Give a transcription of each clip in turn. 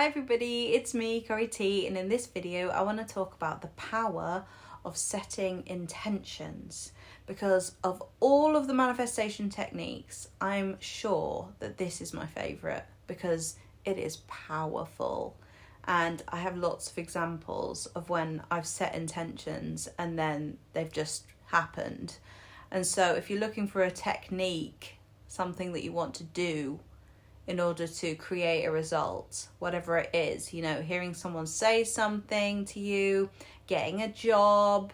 Hi everybody, it's me, Corrie T, and in this video I want to talk about the power of setting intentions. Because of all of the manifestation techniques, I'm sure that this is my favourite because it is powerful. And I have lots of examples of when I've set intentions and then they've just happened. And so if you're looking for a technique, something that you want to do in order to create a result, whatever it is, hearing someone say something to you, getting a job,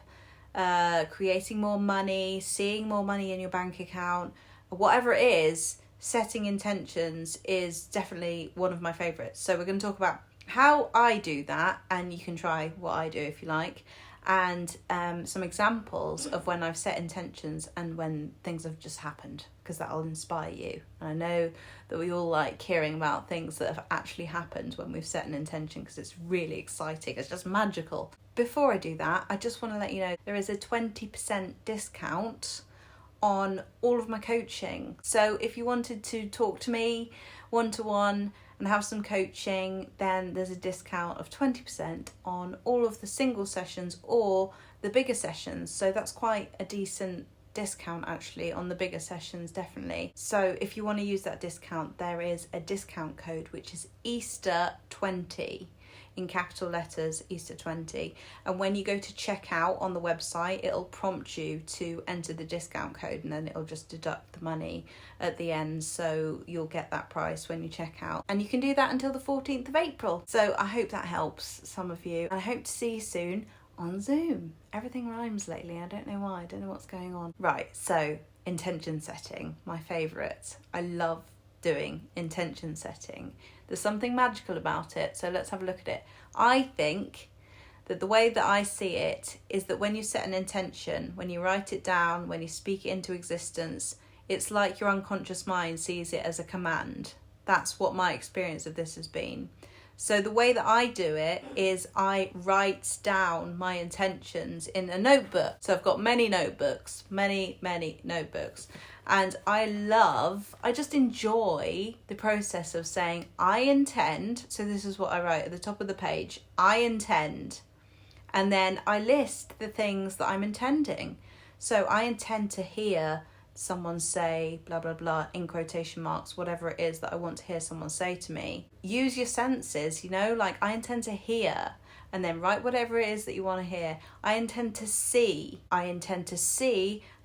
creating more money, seeing more money in your bank account, whatever it is, setting intentions is definitely one of my favorites. So we're going to talk about how I do that, and you can try what I do if you like, and some examples of when I've set intentions and when things have just happened, because that'll inspire you. And I know that we all like hearing about things that have actually happened when we've set an intention, because it's really exciting, it's just magical. Before I do that, I just want to let you know there is a 20% discount on all of my coaching. So if you wanted to talk to me one-to-one and have some coaching, then there's a discount of 20% on all of the single sessions or the bigger sessions. So that's quite a decent discount actually on the bigger sessions, definitely. So if you want to use that discount, there is a discount code which is Easter20 in capital letters, Easter20. And when you go to check out on the website, it'll prompt you to enter the discount code, and then it'll just deduct the money at the end, so you'll get that price when you check out. And you can do that until the 14th of April. So I hope that helps some of you, and I hope to see you soon on Zoom. Everything rhymes lately, I don't know why, I don't know what's going on. Right, so intention setting, my favourite. I love doing intention setting. There's something magical about it, so let's have a look at it. I think that the way that I see it is that when you set an intention, when you write it down, when you speak it into existence, it's like your unconscious mind sees it as a command. That's what my experience of this has been. So the way that I do it is I write down my intentions in a notebook. So I've got many notebooks, many notebooks. And I just enjoy the process of saying, I intend. So this is what I write at the top of the page. I intend. And then I list the things that I'm intending. So I intend to hear someone say blah blah blah in quotation marks, whatever it is that I want to hear someone say to me. Use your senses, like I intend to hear, and then write whatever it is that you want to hear. I intend to see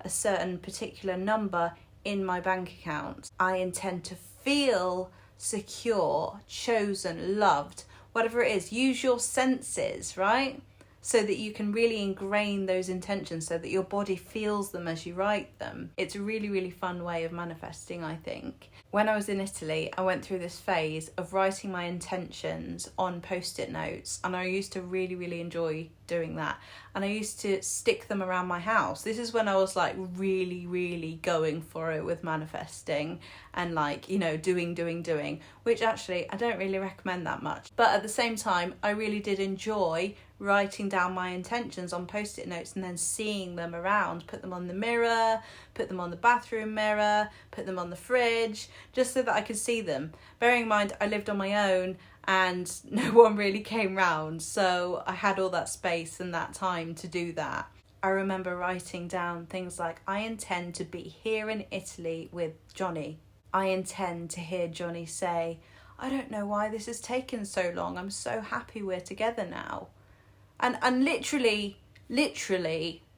a certain particular number in my bank account. I intend to feel secure, chosen, loved, whatever it is. Use your senses, right? So that you can really ingrain those intentions so that your body feels them as you write them. It's a really, really fun way of manifesting, I think. When I was in Italy, I went through this phase of writing my intentions on post-it notes, and I used to really, really enjoy doing that. And I used to stick them around my house. This is when I was like really, really going for it with manifesting and doing, which actually I don't really recommend that much. But at the same time, I really did enjoy writing down my intentions on post-it notes and then seeing them around, put them on the mirror, put them on the bathroom mirror, put them on the fridge, just so that I could see them. Bearing in mind, I lived on my own and no one really came round, so I had all that space and that time to do that. I remember writing down things like, I intend to be here in Italy with Johnny. I intend to hear Johnny say, I don't know why this has taken so long, I'm so happy we're together now. And literally,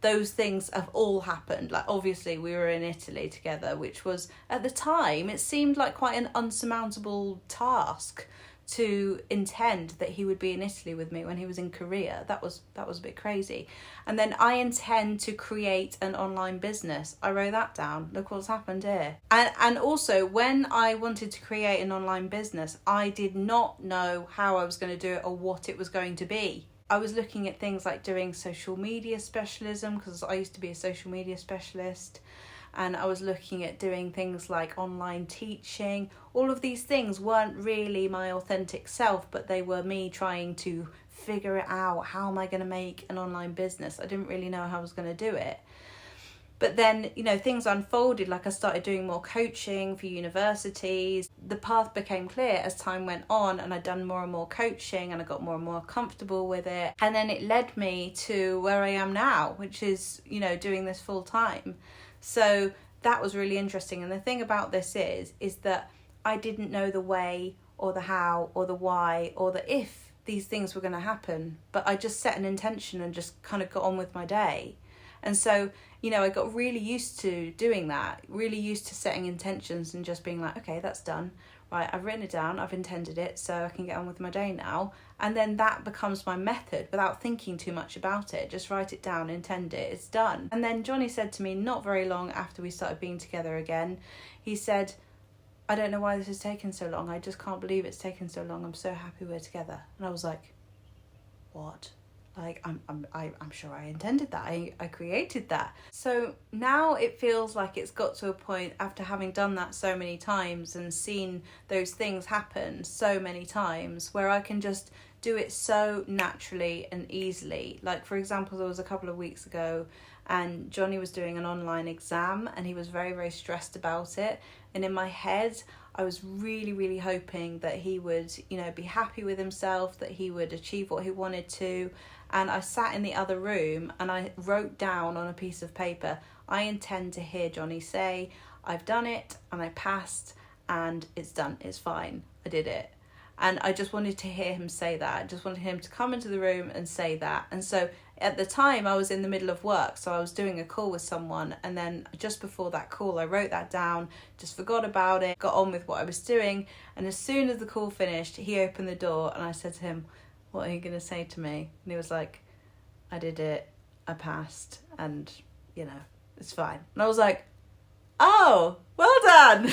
those things have all happened. Like, obviously, we were in Italy together, which was, at the time, it seemed like quite an unsurmountable task to intend that he would be in Italy with me when he was in Korea. That was a bit crazy. And then I intend to create an online business. I wrote that down. Look what's happened here. And also, when I wanted to create an online business, I did not know how I was going to do it or what it was going to be. I was looking at things like doing social media specialism, because I used to be a social media specialist, and I was looking at doing things like online teaching. All of these things weren't really my authentic self, but they were me trying to figure it out. How am I going to make an online business? I didn't really know how I was going to do it. But then, things unfolded. Like, I started doing more coaching for universities. the path became clear as time went on, and I'd done more and more coaching and I got more and more comfortable with it. And then it led me to where I am now, which is, you know, doing this full time. So that was really interesting. And the thing about this is that I didn't know the way or the how or the why or the if these things were going to happen, but I just set an intention and just kind of got on with my day. And so, you know, I got really used to doing that, really used to setting intentions and just being like, okay, that's done. Right, I've written it down, I've intended it, so I can get on with my day now. And then that becomes my method without thinking too much about it. Just write it down, intend it, it's done. And then Johnny said to me not very long after we started being together again, he said, I don't know why this has taken so long. I just can't believe it's taken so long. I'm so happy we're together. And I was like, what? Like, I'm sure I intended that. I created that. So now it feels like it's got to a point after having done that so many times and seen those things happen so many times where I can just do it so naturally and easily. Like, for example, there was a couple of weeks ago and Johnny was doing an online exam and he was very, very stressed about it. And in my head, I was really, really hoping that he would, you know, be happy with himself, that he would achieve what he wanted to. And I sat in the other room and I wrote down on a piece of paper, I intend to hear Johnny say, I've done it and I passed and it's done, it's fine, I did it. And I just wanted to hear him say that. I just wanted him to come into the room and say that. And so at the time I was in the middle of work, so I was doing a call with someone, and then just before that call I wrote that down, just forgot about it, got on with what I was doing. And as soon as the call finished, he opened the door and I said to him, what are you going to say to me? And he was like, I did it, I passed, and, you know, it's fine. And I was like, oh, well done.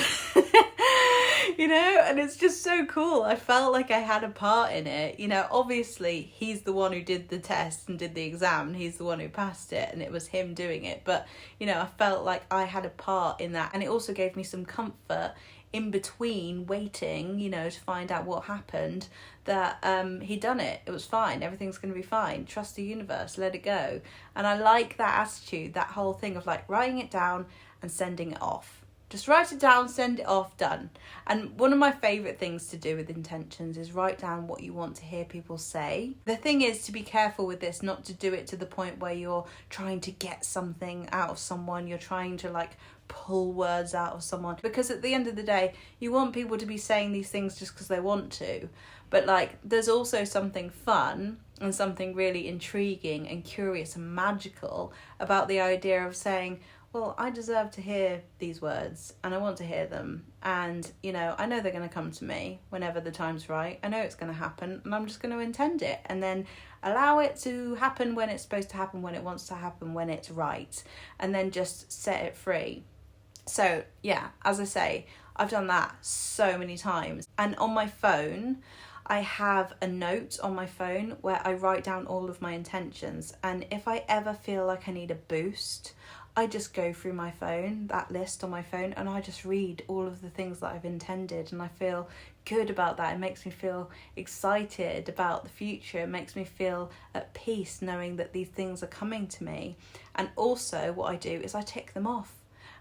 You know, and it's just so cool. I felt like I had a part in it. You know, obviously he's the one who did the test and did the exam, and he's the one who passed it, and it was him doing it. But, you know, I felt like I had a part in that, and it also gave me some comfort in between waiting, you know, to find out what happened, that he'd done it. It was fine. Everything's going to be fine. Trust the universe. Let it go. And I like that attitude, that whole thing of like writing it down and sending it off. Just write it down, send it off, done. And one of my favourite things to do with intentions is write down what you want to hear people say. The thing is to be careful with this, not to do it to the point where you're trying to get something out of someone, you're trying to like pull words out of someone. Because at the end of the day, you want people to be saying these things just because they want to. But like, there's also something fun and something really intriguing and curious and magical about the idea of saying, well, I deserve to hear these words and I want to hear them. And, you know, I know they're going to come to me whenever the time's right. I know it's going to happen and I'm just going to intend it and then allow it to happen when it's supposed to happen, when it wants to happen, when it's right. And then just set it free. So, yeah, as I say, I've done that so many times. And on my phone, I have a note on my phone where I write down all of my intentions. And if I ever feel like I need a boost, I just go through my phone, that list on my phone, and I just read all of the things that I've intended, and I feel good about that. It makes me feel excited about the future. It makes me feel at peace knowing that these things are coming to me. And also what I do is I tick them off.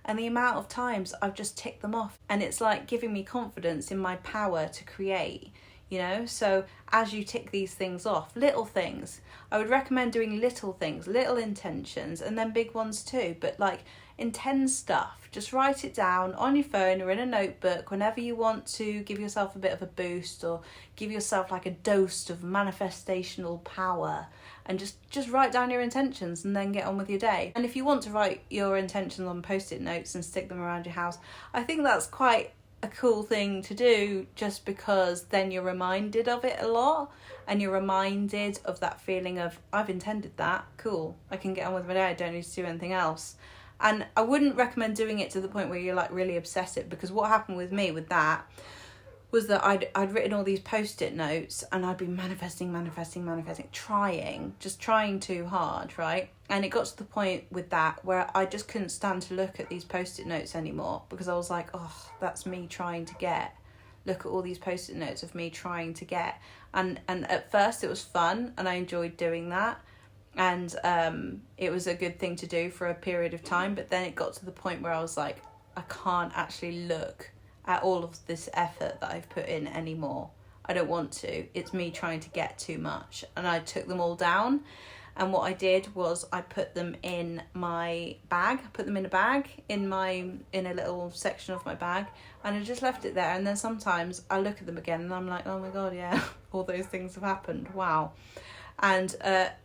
And the amount of times I've just ticked them off, and it's like giving me confidence in my power to create. You know, so as you tick these things off, little things, I would recommend doing little things, little intentions, and then big ones too. But like, intend stuff, just write it down on your phone or in a notebook whenever you want to give yourself a bit of a boost or give yourself like a dose of manifestational power, and just write down your intentions and then get on with your day. And if you want to write your intentions on post-it notes and stick them around your house, I think that's quite a cool thing to do, just because then you're reminded of it a lot and you're reminded of that feeling of, I've intended that, cool, I can get on with my day, I don't need to do anything else. And I wouldn't recommend doing it to the point where you're like really obsessive, because what happened with me with that was that I'd written all these post-it notes and I'd be manifesting, trying too hard, right? And it got to the point with that where I just couldn't stand to look at these post-it notes anymore, because I was like, oh, that's me trying to get. Look at all these post-it notes of me trying to get. And at first it was fun and I enjoyed doing that. And it was a good thing to do for a period of time. But then it got to the point where I was like, I can't actually look at all of this effort that I've put in anymore. I don't want to. It's me trying to get too much. And I took them all down. And what I did was I put them in my bag. I put them in a bag in a little section of my bag, and I just left it there. And then sometimes I look at them again and I'm like, oh my God, yeah, all those things have happened. Wow. And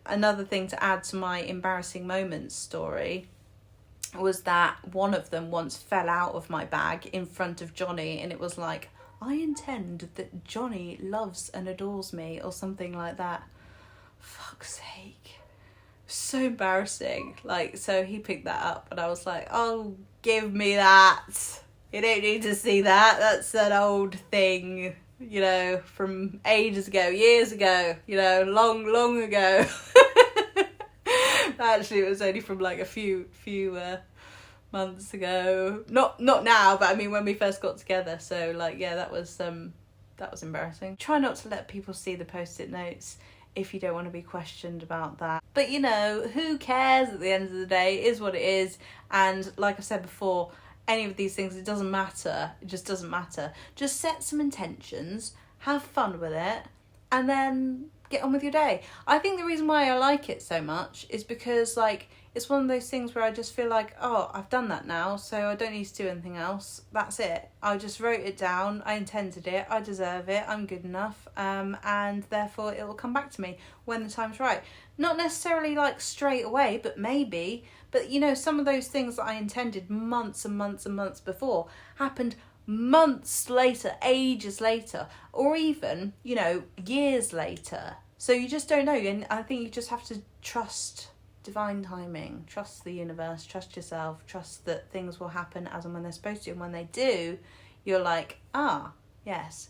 another thing to add to my embarrassing moments story was that one of them once fell out of my bag in front of Johnny, and it was like, I intend that Johnny loves and adores me, or something like that. Fuck's sake. So embarrassing. Like, so he picked that up and I was like, oh, give me that. You don't need to see that. That's an old thing, you know, from ages ago, years ago, you know, long ago. Actually, it was only from like a few months ago. Not now, but I mean when we first got together. So like, yeah, that was embarrassing. Try not to let people see the post-it notes if you don't want to be questioned about that. But you know, who cares at the end of the day? It is what it is. And like I said before, any of these things, it doesn't matter. It just doesn't matter. Just set some intentions, have fun with it, and then get on with your day. I think the reason why I like it so much is because like it's one of those things where I just feel like, oh, I've done that now, so I don't need to do anything else. That's it. I just wrote it down. I intended it. I deserve it. I'm good enough. And therefore it will come back to me when the time's right. Not necessarily like straight away, but maybe. But you know, some of those things that I intended months and months and months before happened months later, ages later, or even, you know, years later. So you just don't know. And I think you just have to trust divine timing, trust the universe, trust yourself, trust that things will happen as and when they're supposed to. And when they do, you're like, ah, yes,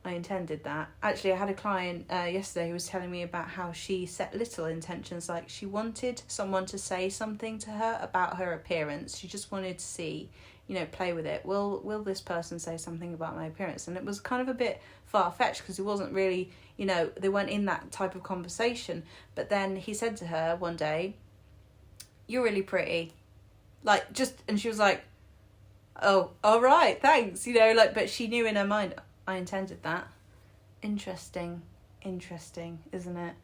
I intended that. Actually, I had a client yesterday who was telling me about how she set little intentions. Like, she wanted someone to say something to her about her appearance. She just wanted to see, you know, play with it. Will this person say something about my appearance? And it was kind of a bit far-fetched because it wasn't really, you know, they weren't in that type of conversation. But then he said to her one day, you're really pretty. Like, just, and she was like, oh, all right, thanks. You know, like, but she knew in her mind, I intended that. Interesting, isn't it?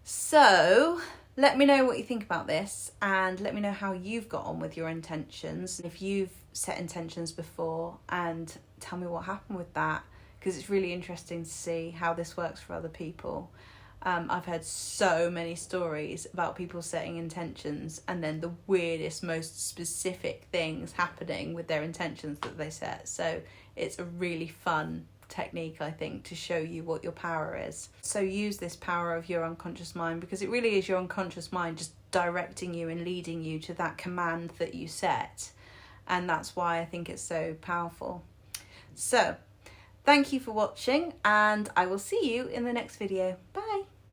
So let me know what you think about this, and let me know how you've got on with your intentions. If you've set intentions before, and tell me what happened with that, because it's really interesting to see how this works for other people. I've heard so many stories about people setting intentions and then the weirdest, most specific things happening with their intentions that they set. So it's a really fun technique, I think, to show you what your power is. So use this power of your unconscious mind, because it really is your unconscious mind just directing you and leading you to that command that you set. And that's why I think it's so powerful. So thank you for watching, and I will see you in the next video. Bye.